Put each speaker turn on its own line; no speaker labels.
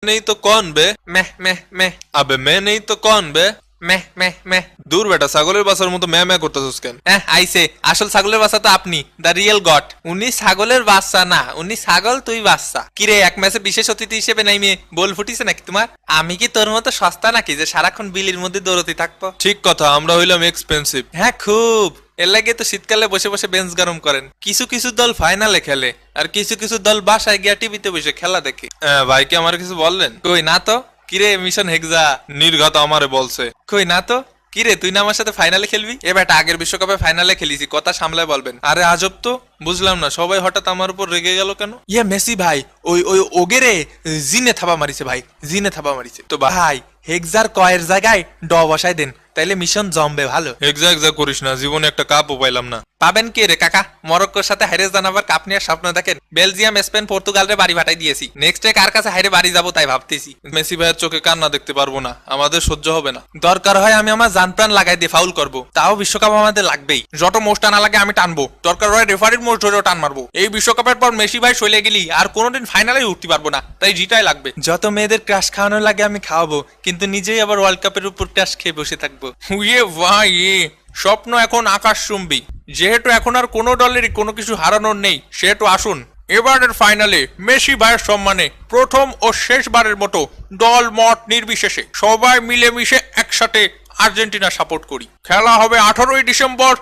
नहीं तो कौन बे? मैं मैं अबे मैं नहीं तो कौन बे? मैं দূর বেটা ছাগলের বাসার মতো ম্যা ম্যা করতেছস কেন? আইছে আসল ছাগলের বাচ্চা তো আপনি, দ্য রিয়েল গড। উনি ছাগলের বাচ্চা না, উনি ছাগল তুই বাচ্চা। কিরে এক ম্যাচে বিশেষ অতিথি হিসেবে নাই মেয়ে বল ফুটিছে নাকি তোমার? আমি কি তোর মতো সস্তা নাকি যে সারাক্ষণ বিলির মধ্যে দৌড়তে থাকবো? ঠিক কথা, আমরা হইলাম এক্সপেন্সিভ। হ্যাঁ খুব, এর লাগে তো শীতকালে বসে বসে বেঞ্চ গরম করেন। কিছু কিছু দল ফাইনালে খেলে আর কিছু কিছু দল বাসায় গিয়া টিভিতে বসে খেলা দেখে। ভাই কি আমার কিছু বললেন? কই না তো। কিরে মিশন হেক্সা নির্ঘাত আমারে বলছে। কই না তো। কিরে তুই না আমার সাথে ফাইনালে খেলবি? এ বেটা আগের বিশ্বকাপে ফাইনালে খেলিছি, কথা সামলায় বলবেন। আরে আজব তো, বুঝলাম না সবাই হঠাৎ আমার উপর রেগে গেল কেন? ইয়ে মেসি ভাই ওই ওই ওগেরে জিনে থাবা মারিছে ভাই, জিনে থাবা মারিছে। তো ভাই হেক্সার কয়ের জায়গায় ড বসাই দেন, তাইলে মিশন জমবে ভালো। হেক্সা হেক্সা করিস না, জীবনে একটা কাপও পাইলাম না। পাবেন কে রে কাকা? মরক্কোর সাথে হাইরে জানাবার কাপ নেওয়ার স্বপ্ন দেখেন? বেলজিয়াম স্পেন পর্তুগালরে বাড়ি ভাটাই দিয়েছি, নেক্সট ডে কার কাছে হাইরে বাড়ি যাবো তাই ভাবতেছি। মেসি ভাইয়ের চোখে কান্না দেখতে পারবো না, আমাদের সহ্য হবে না। দরকার হয় আমি আমার জান প্রাণ লাগাই দিয়ে ফাউল করবো, তাও বিশ্বকাপ আমাদের লাগবেই। যত মোষ টানা লাগে আমি টানবো, দরকার হয় রেফারির মোষ ধরেও টান মারবো। এই বিশ্বকাপের পর মেসি ভাই চলে গেলি আর কোনোদিন ফাইনালে উঠতে পারবো না, তাই জিতাই লাগবে। যত মেয়েদের ক্রাশ খাওয়ানো লাগে আমি খাওয়াবো, কিন্তু নিজেই আবার ওয়ার্ল্ড কাপের উপর ক্রাশ খেয়ে বসে থাকবো। উয়ে ভাই স্বপ্ন এখন আকাশচুম্বী। যেহেতু এখন আর কোনো দলেরই কোনো কিছু হারানোর নেই, সেহেতু আসুন এবারের ফাইনালে মেসি ভাইয়ের সম্মানে প্রথম ও শেষবারের মতো দল মত নির্বিশেষে সবাই মিলেমিশে একসাথে আর্জেন্টিনা সাপোর্ট করি। খেলা হবে 18ই ডিসেম্বর।